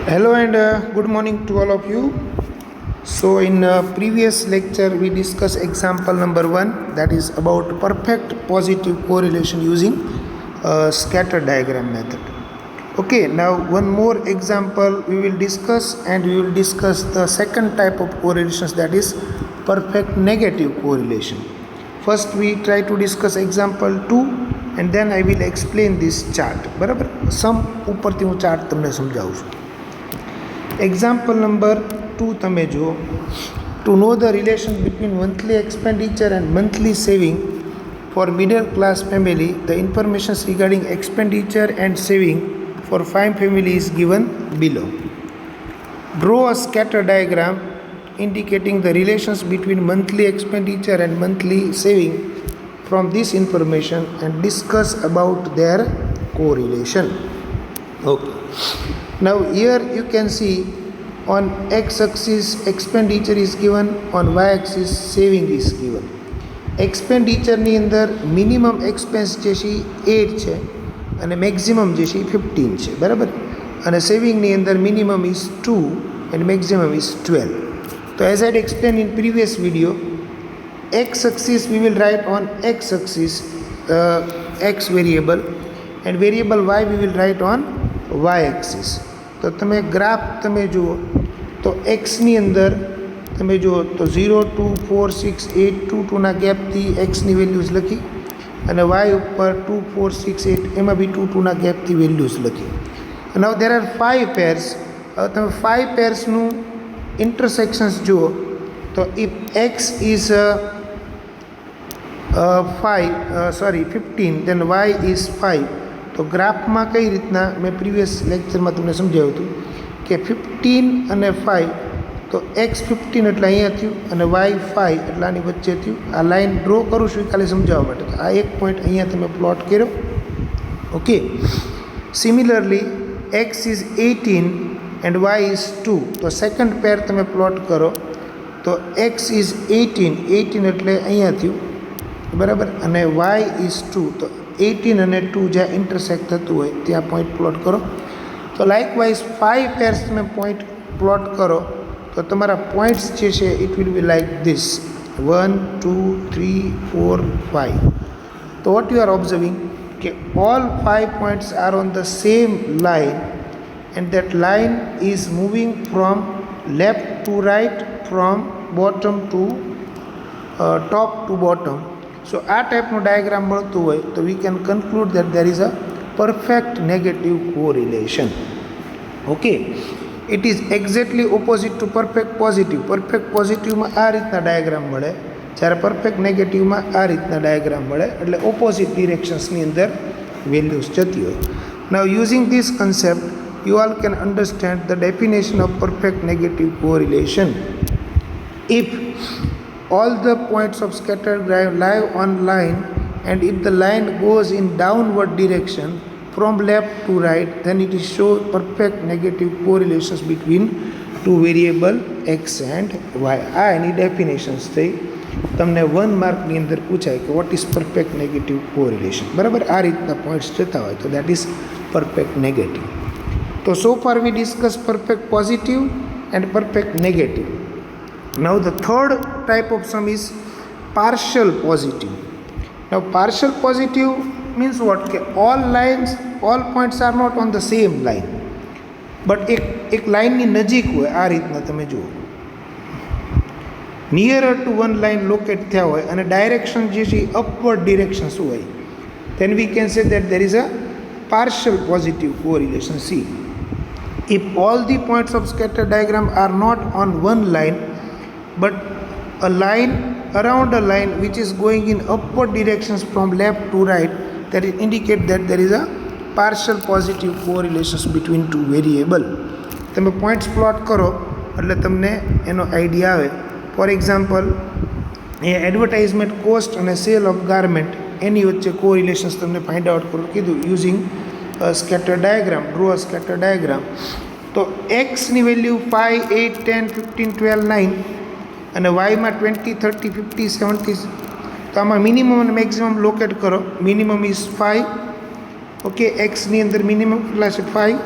Hello and good morning to all of you. So in previous lecture we discussed example number 1, that is about perfect positive correlation using scatter diagram method. Okay, now one more example we will discuss, and we will discuss the second type of correlations, that is perfect negative correlation. First we try to discuss example 2 and then I will explain this chart. બરાબર, સમ ઉપરથી હું chart તમને સમજાવું છું. Example number 2 તમે જુઓ. To know the relation between monthly expenditure and monthly saving for middle class family, the information regarding expenditure and saving for 5 family is given below. Draw a scatter diagram indicating the relations between monthly expenditure and monthly saving from this information and discuss about their correlation. Okay. Now here you can see on x-axis expenditure is given, on y-axis saving is given. Expenditure ની અંદર minimum expense જે છે 8 છે અને maximum જે છે 15 છે, બરાબર. અને સેવિંગની અંદર minimum is 2 and maximum is 12. So as I had explained in previous video, x-axis we will write on x-axis x variable, and variable y we will write on y-axis. તો તમે ગ્રાફ તમે જુઓ તો એક્સની અંદર તમે જુઓ તો 0 2 4 6 8 2 2ના ગેપથી એક્સની વેલ્યુઝ લખી, અને વાય ઉપર 2 4 6 8 એમાં બી 2 2ના ગેપથી વેલ્યુઝ લખી. નાઉ દેર આર 5 પેર્સ. હવે તમે 5 પેર્સનું ઇન્ટરસેક્શન્સ જુઓ તો if x is 15 then y is 5. તો ગ્રાફમાં કઈ રીતના મેં પ્રીવિયસ લેક્ચરમાં તમને સમજાવ્યું હતું કે 15 અને 5, તો એક્સ 15 એટલે અહીંયા થયું અને વાય 5 એટલે આની વચ્ચે થયું. આ લાઇન ડ્રો કરું છું ખાલી સમજાવવા માટે. તો આ એક પોઈન્ટ અહીંયા તમે પ્લોટ કર્યો. Okay, similarly X is 18 and Y is 2. તો સેકન્ડ પેર તમે પ્લોટ કરો તો એક્સ ઇઝ 18 એટલે અહીંયા થયું, બરાબર, અને વાય ઇઝ 2. તો 18 અને 2 જ્યાં ઇન્ટરસેક્ટ થતું હોય ત્યાં પોઈન્ટ પ્લોટ કરો. તો લાઇકવાઇઝ 5 પેર્સ તમે પોઈન્ટ પ્લોટ કરો તો તમારા પોઈન્ટ્સ જે છે it will be like this 1 2 3 4 5. તો વોટ યુ આર ઓબ્ઝર્વિંગ કે all 5 points are on the same line, and that line is moving from left to right, from bottom to top to bottom. So આ ટાઈપનું diagram મળતું હોય તો we can conclude that there is a perfect negative correlation. Okay, it is exactly opposite to perfect positive. Perfect પોઝિટિવમાં આ રીતના diagram મળે, જ્યારે પરફેક્ટ નેગેટિવમાં આ રીતના ડાયાગ્રામ મળે, એટલે ઓપોઝિટ ડિરેક્શન્સની અંદર વેલ્યુઝ જતી હોય. Now using this concept you all can understand the definition of perfect negative correlation. If all the points of scattered drive lie on line, and if the line goes in downward direction from left to right, then it is show perfect negative correlations between two variable x and y. આ એની definitions થઈ. તમને 1 માર્કની અંદર પૂછાય કે what is perfect negative correlation, બરાબર. આ રીતના points જતા હોય તો દેટ ઇઝ પરફેક્ટ નેગેટિવ. તો so far we discuss perfect positive and perfect negative. Now the third type of sum is partial positive. Now partial positive means what? All lines, all points are not on the same line, but એક લાઇનની નજીક હોય. આ રીતના તમે જુઓ, નિયરર to one line locate થયા હોય અને ડાયરેક્શન જે છે અપવર્ડ ડિરેક્શન્સ હોય, then we can say that there is a partial positive correlation. See, if all the points of scatter diagram are not on one line, but a line around a line which is going in upward directions from left to right, that it indicate that there is a partial positive correlations between two variable. તમે points plot કરો એટલે તમને એનો idea આવે. For example, A advertisement cost અને cell of garment એની વચ્ચે correlations તમને find out કરવું કીધું using scatter diagram. Draw a scatter diagram. તો એક્સની વેલ્યુ 5 8 10 15 12 9 અને વાયમાં 20 30 50 70. તો આમાં મિનિમમ અને મેક્સિમમ લોકેટ કરો. Minimum is 5. ઓકે, એક્સની અંદર મિનિમમ કેટલા છે 5,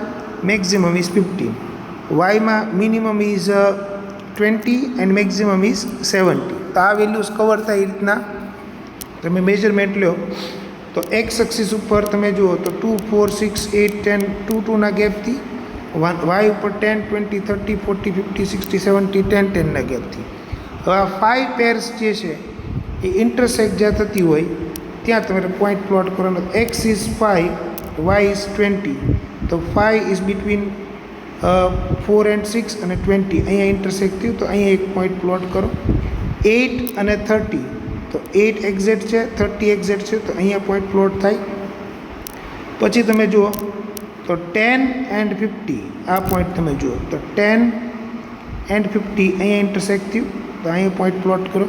મેક્સિમમ ઇઝ 15. વાયમાં minimum is 20 and maximum is 70. તો આ વેલ્યુઝ કવર થાય એ રીતના તમે મેજરમેન્ટ લો. તો એક્સ એક્સિસ ઉપર તમે જુઓ તો 2, 4, 6, 8, 10, 2, 2ના ગેપથી, વાય ઉપર 10, 20, 30, 40, 50, 60, 70, 10, 10ના ગેપથી. હવે આ 5 પેર્સ જે છે એ ઇન્ટરસેક્ટ જ્યાં થતી હોય ત્યાં તમારે પોઈન્ટ પ્લોટ કરવાનો. X is 5, Y is 20. તો 5 ઇઝ બિટવીન 4 and 6 અને 20 અહીંયા ઇન્ટરસેક્ટ થયું તો અહીંયા એક પોઈન્ટ પ્લોટ કરો. 8 અને 30 તો 8 એક્ઝેક્ટ છે, 30 એક્ઝેક્ટ છે, તો અહીંયા પોઈન્ટ પ્લોટ થાય. પછી તમે જુઓ તો 10 and 50 આ પોઈન્ટ તમે જુઓ તો 10 and 50 અહીંયા ઇન્ટરસેક્ટ થયું તો અહીંયા પોઈન્ટ પ્લોટ કરો.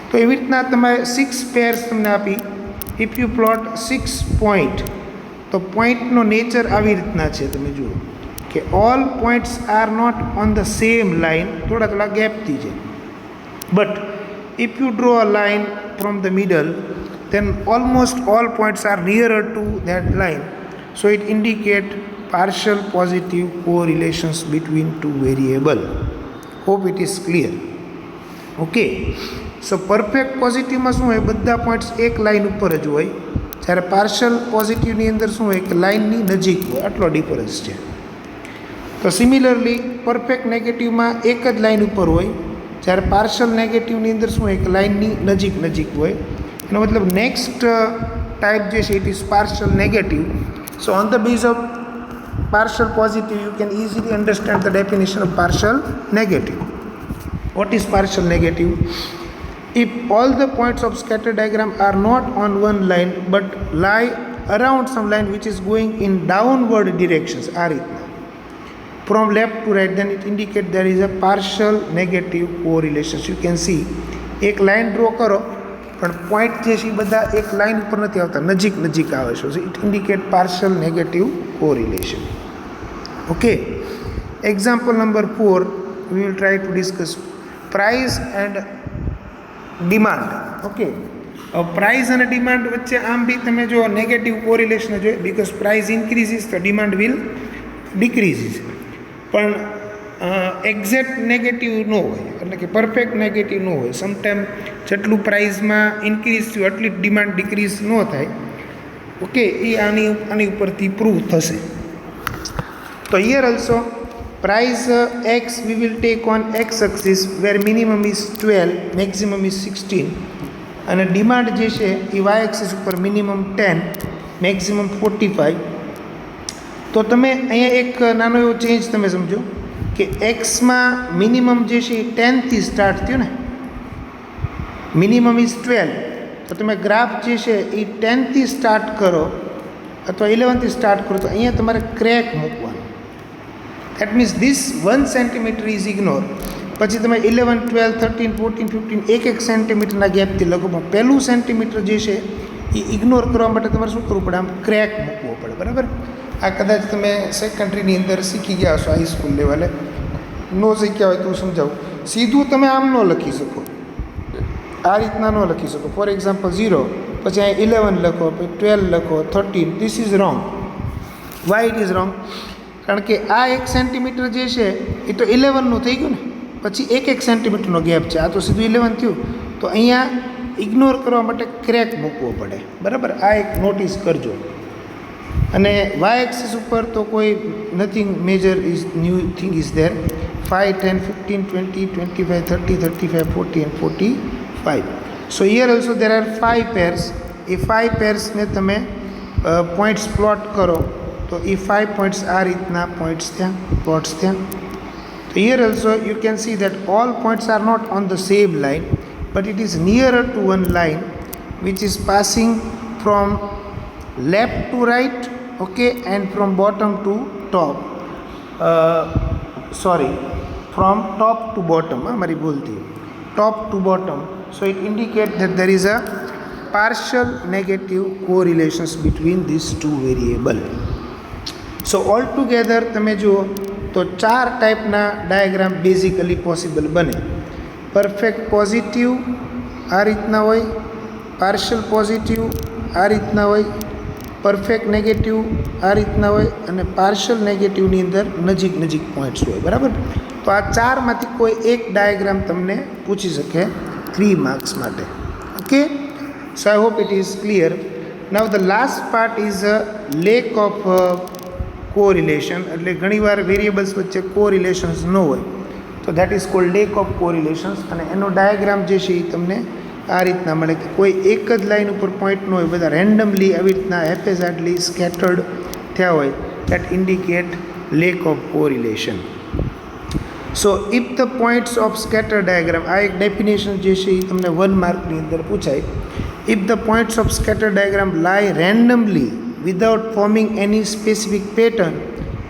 તો એવી રીતના તમારે 6 પેર્સ તમને આપી. ઇફ યુ પ્લોટ 6 પોઈન્ટ તો પોઈન્ટનો નેચર આવી રીતના છે. તમે જુઓ કે all points are not on the same line, થોડા થોડા ગેપથી છે. But if you draw a line from the middle, then almost all points are nearer to that line, so it indicate partial positive correlations between two variable. Hope it is clear. Okay, so perfect positive માં શું હોય, બધા points એક line ઉપર જ હોય, જ્યારે partial પોઝિટિવની અંદર શું હોય કે લાઇનની નજીક હોય, આટલો ડિફરન્સ છે. તો સિમિલરલી પરફેક્ટ નેગેટિવમાં એક જ લાઇન ઉપર હોય, જ્યારે પાર્શિયલ નેગેટિવની અંદર શું હોય કે લાઇનની નજીક નજીક હોય. એનો મતલબ નેક્સ્ટ ટાઈપ જે છે it is partial negative. So on the base of partial positive you can easily understand the definition of partial negative. What is partial negative? If all the points of scatter diagram are not on one line but lie around some line which is going in downward directions, આ રીતના from left to right, then it indicates there is a partial negative correlation. You can see એક line draw કરો પણ point જે છે એ બધા એક line ઉપર નથી આવતા, નજીક નજીક આવે છે. સો it indicate partial negative correlation. Okay, example number 4 we will try to discuss price and demand. Okay, price અને ડિમાન્ડ વચ્ચે આમ બી તમે જો નેગેટિવ કોરિલેશન જોઈએ, બીકોઝ પ્રાઇસ ઇન્ક્રીઝિસ તો ડિમાન્ડ વિલ ડિક્રીઝિસ. પણ એક્ઝેક્ટ નેગેટિવ ન હોય, એટલે કે પરફેક્ટ નેગેટિવ ન હોય. સમટાઈમ જેટલું પ્રાઇસમાં ઇન્ક્રીઝ થયું એટલી ડિમાન્ડ ડિક્રીઝ ન થાય. ઓકે, એ આની ઉપરથી પ્રૂવ થશે. તો here also price x we will take on x axis where minimum is 12, maximum is 16, અને ડિમાન્ડ જે છે એ y axis ઉપર મિનિમમ 10, મેક્સિમમ 45. તો તમે અહીંયા એક નાનો એવો ચેન્જ તમે સમજો કે એક્સમાં મિનિમમ જે છે એ 10થી સ્ટાર્ટ થયું ને, મિનિમમ ઇઝ 12, તો તમે ગ્રાફ જે છે એ 10થી સ્ટાર્ટ કરો અથવા 11થી સ્ટાર્ટ કરો તો અહીંયા તમારે ક્રેક મૂકવાનું. That means this 1 centimeter is ignored. પછી તમે 11, 12, 13, 14, 15 એક સેન્ટીમીટરના ગેપથી લખો, પણ પહેલું સેન્ટીમીટર જે છે એ ઇગ્નોર કરવા માટે તમારે શું કરવું પડે, આમ ક્રેક મૂકવો પડે. બરાબર, આ કદાચ તમે સેકન્ડરીની અંદર શીખી ગયા હશો, હાઈસ્કૂલ લેવલે. ન શીખ્યા હોય તો હું સમજાવું. સીધું તમે આમ ન લખી શકો, આ રીતના ન લખી શકો. ફોર એક્ઝામ્પલ 0, પછી અહીંયા 11 લખો, પછી 12 લખો, 13. This is wrong. Y it is wrong? કારણ કે આ 1 સેન્ટીમીટર જે છે એ તો 11નું થઈ ગયું ને, પછી એક સેન્ટીમીટરનો ગેપ છે, આ તો સીધું 11 થયું. તો અહીંયા ઇગ્નોર કરવા માટે ક્રેક મૂકવો પડે. બરાબર, આ એક નોટિસ કરજો. અને વાય એક્સિસ ઉપર તો કોઈ nothing major is new thing is there. 5, 10, 15, 20, 25, 30, 35, 40 and 45. So here also there are 5 pairs. એ 5 પેર્સને તમે પોઈન્ટ્સ પ્લોટ કરો તો એ 5 પોઈન્ટ્સ આ રીતના પોઈન્ટ્સ ત્યાં, પ્લોટ્સ ત્યાં. તો here also you can see that all points are not on the same line but it is nearer to one line which is passing from left to right, okay, and from bottom to top. Sorry, from top to bottom. મારી ભૂલ થઈ, top to bottom. So it indicate that there is a partial negative correlations between these two variable. So all together તમે જુઓ તો 4 ટાઈપના diagram basically possible બને. Perfect positive આ રીતના હોય, પાર્શિયલ પોઝિટિવ આ રીતના હોય, પરફેક્ટ નેગેટિવ આ રીતના હોય અને પાર્શિયલ નેગેટિવની અંદર નજીક નજીક પોઈન્ટ્સ હોય, બરાબર. તો આ ચારમાંથી કોઈ એક ડાયાગ્રામ તમને પૂછી શકે 3 માર્ક્સ માટે. Okay, so I hope it is clear. Now the last part is lack of correlation. એટલે ઘણીવાર વેરિયેબલ્સ વચ્ચે કોરિલેશન્સ ન હોય તો that is called lack of correlations. અને એનો ડાયાગ્રામ જે છે એ તમને આ રીતના મળે કે કોઈ એક જ લાઇન ઉપર પોઈન્ટ ન હોય, બધા રેન્ડમલી આવી રીતના હેપેઝાડલી સ્કેટર્ડ થયા હોય, that indicate lake of correlation. So if the points of scatter diagram, આ એક ડેફિનેશન જે છે એ તમને 1 માર્કની અંદર પૂછાય. If the points of scatter diagram લાય randomly without forming any specific pattern,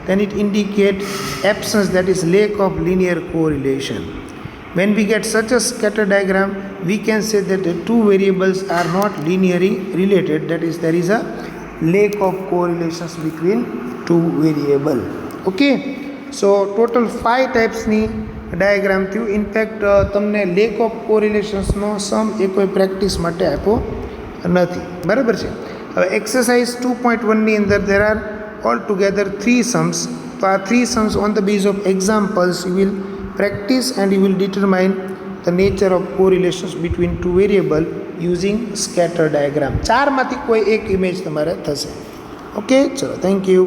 then it indicates absence, that is lack of linear correlation. When we get such a scatter diagram, we can say that the two variables are not linearly related, that is there is a lack of correlations between two variable. Okay, so total 5 types ની diagram થયું. In fact તમને lack of કોરિલેશન્સનો સમ એ કોઈ practice માટે આપ્યો નથી, બરાબર છે. હવે એક્સરસાઇઝ 2.1ની અંદર there are altogether 3 sums. તો આ 3 sums on the basis of examples you will practice and you will determine the nature of correlations between two variable using scatter diagram. 4માંથી કોઈ એક ઇમેજ તમારે થશે. ઓકે, ચલો, થેન્ક યુ.